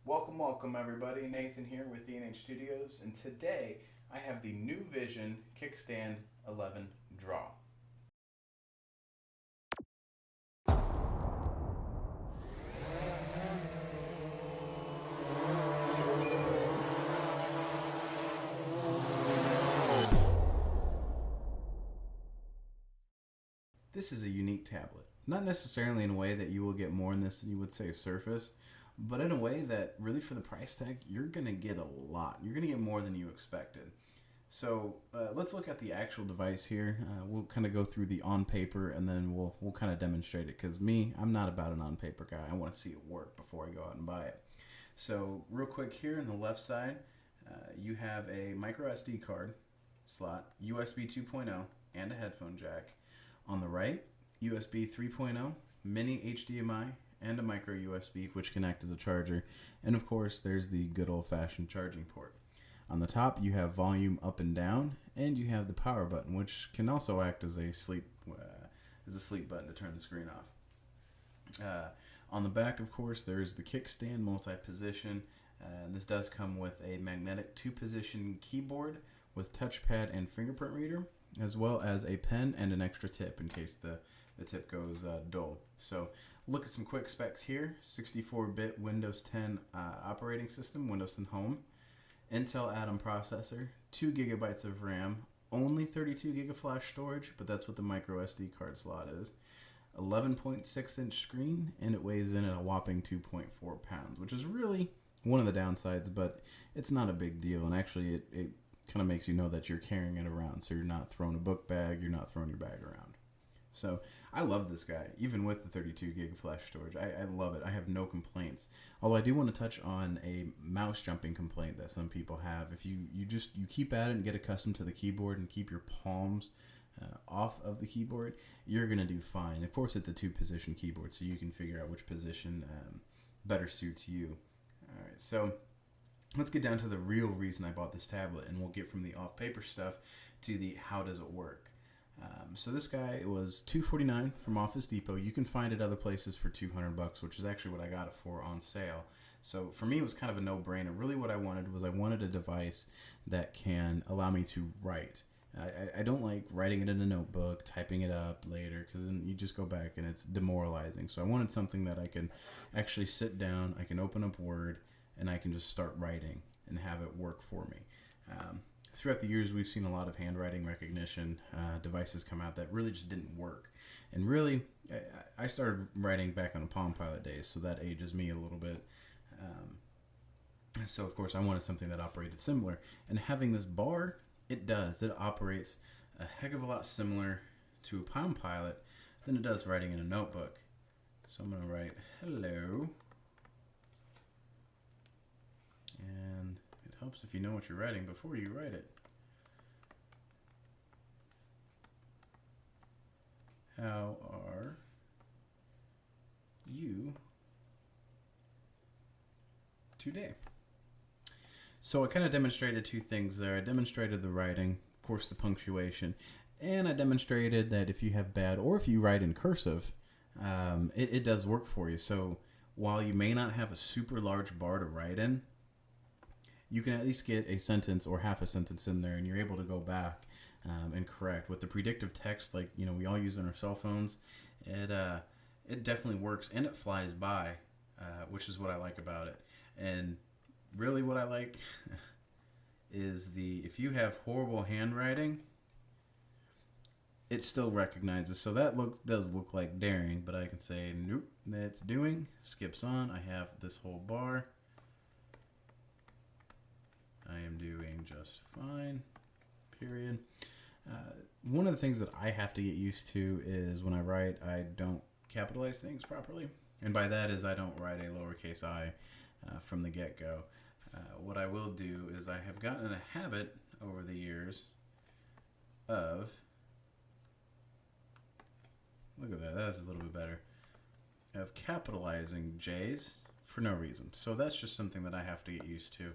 Welcome everybody. Nathan here with D&H Studios, and today I have the NuVision Kickstand 11 Draw. This is a unique tablet. Not necessarily in a way that you will get more in this than you would say Surface, but in a way that really for the price tag, you're going to get a lot. You're going to get more than you expected. So let's look at the actual device here. We'll kind of go through the on paper and then we'll kind of demonstrate it, because I'm not about an on paper guy. I want to see it work before I go out and buy it. So real quick here on the left side, you have a micro SD card slot, USB 2.0, and a headphone jack. On the right, USB 3.0, mini HDMI, and a micro USB, which can act as a charger. And of course, there's the good old-fashioned charging port. On the top, you have volume up and down, and you have the power button, which can also act as a sleep button to turn the screen off. On the back, of course, there's the kickstand multi-position. And this does come with a magnetic 2-position keyboard with touchpad and fingerprint reader, as well as a pen and an extra tip in case the tip goes dull. So look at some quick specs here. 64-bit Windows 10 operating system, Windows 10 Home, Intel Atom processor, 2 gigabytes of RAM, only 32 gig of flash storage, but that's what the micro SD card slot is. 11.6-inch screen, and it weighs in at a whopping 2.4 pounds, which is really one of the downsides, but it's not a big deal, and actually it kind of makes you know that you're carrying it around, so you're not throwing a book bag, you're not throwing your bag around. So I love this guy, even with the 32 gig of flash storage. I love it. I have no complaints. Although I do want to touch on a mouse jumping complaint that some people have. If you keep at it and get accustomed to the keyboard and keep your palms off of the keyboard, you're going to do fine. Of course, it's a 2-position keyboard, so you can figure out which position better suits you. All right, so let's get down to the real reason I bought this tablet, and we'll get from the off-paper stuff to the how does it work. So this guy was $249 from Office Depot. You can find it other places for $200, which is actually what I got it for on sale. So for me, it was kind of a no-brainer. Really what I wanted a device that can allow me to write. I don't like writing it in a notebook, typing it up later, because then you just go back and it's demoralizing. So I wanted something that I can actually sit down, I can open up Word, and I can just start writing and have it work for me. Throughout the years, we've seen a lot of handwriting recognition devices come out that really just didn't work. And really, I started writing back on the Palm Pilot days, so that ages me a little bit. So, of course, I wanted something that operated similar. And having this bar, it does. It operates a heck of a lot similar to a Palm Pilot than it does writing in a notebook. So I'm going to write hello. And it helps if you know what you're writing before you write it. How are you today? So I kind of demonstrated two things there. I demonstrated the writing, of course the punctuation, and I demonstrated that if you have bad, or if you write in cursive, it does work for you. So while you may not have a super large bar to write in, you can at least get a sentence or half a sentence in there, and you're able to go back and correct. With the predictive text, like we all use on our cell phones, it definitely works, and it flies by, which is what I like about it. And really, what I like is if you have horrible handwriting, it still recognizes. So that does look like daring, but I can say nope, that's doing. Skips on. I have this whole bar. I am doing just fine, period. One of the things that I have to get used to is when I write, I don't capitalize things properly. And by that is I don't write a lowercase I from the get-go. What I will do is I have gotten in a habit over the years of, look at that, that was a little bit better, of capitalizing J's for no reason. So that's just something that I have to get used to.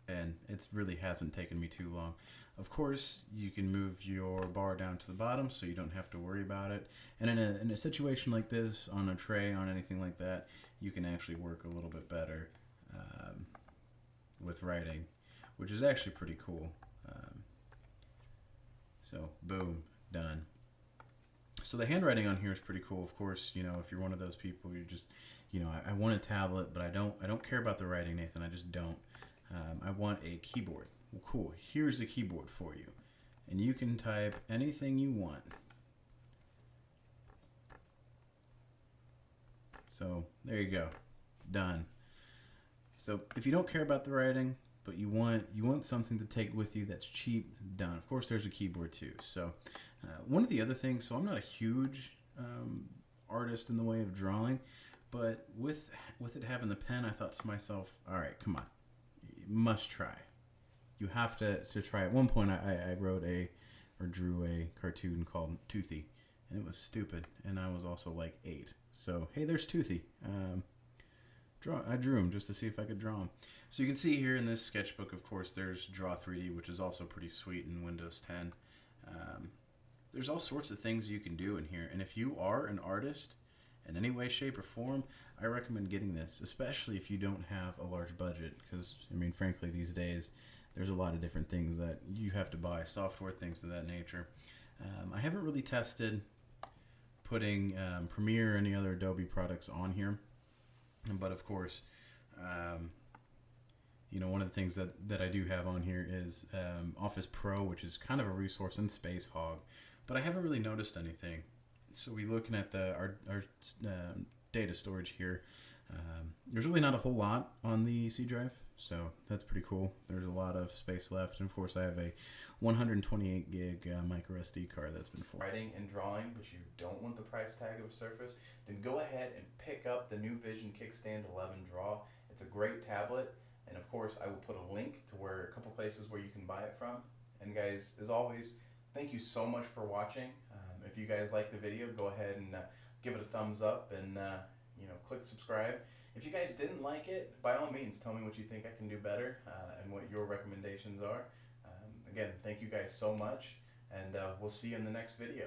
and it really hasn't taken me too long. Of course, you can move your bar down to the bottom so you don't have to worry about it. And in a situation like this, on a tray, on anything like that, you can actually work a little bit better with writing, which is actually pretty cool. So, boom, done. So the handwriting on here is pretty cool. Of course, you know, if you're one of those people, you're just, you know, I want a tablet, but I don't care about the writing, Nathan. I just don't. I want a keyboard. Well, cool. Here's a keyboard for you, and you can type anything you want. So there you go, done. So if you don't care about the writing, but you want something to take with you that's cheap, done. Of course, there's a keyboard too. So one of the other things, so I'm not a huge artist in the way of drawing, but with it having the pen, I thought to myself, all right, come on, you must try. You have to try. At one point, I wrote drew a cartoon called Toothy, and it was stupid, and I was also like 8. So hey, there's Toothy. I drew him just to see if I could draw him. So you can see here in this sketchbook, of course, there's Draw 3D, which is also pretty sweet in Windows 10. There's all sorts of things you can do in here, and if you are an artist in any way, shape, or form, I recommend getting this, especially if you don't have a large budget, because, I mean, frankly, these days, there's a lot of different things that you have to buy, software, things of that nature. I haven't really tested putting Premiere or any other Adobe products on here, but of course, you know, one of the things that I do have on here is Office Pro, which is kind of a resource, and Space Hog, but I haven't really noticed anything. So we're looking at our data storage here. There's really not a whole lot on the C drive, so that's pretty cool. There's a lot of space left, and of course I have a 128 gig micro SD card that's been full. Writing and drawing, but you don't want the price tag of Surface, then go ahead and pick up the NuVision Kickstand 11 Draw. It's a great tablet, and of course I will put a link to a couple places where you can buy it from. And guys, as always, thank you so much for watching. If you guys like the video, go ahead and give it a thumbs up, and you know, click subscribe. If you guys didn't like it, by all means, tell me what you think I can do better and what your recommendations are. Again, thank you guys so much, and we'll see you in the next video.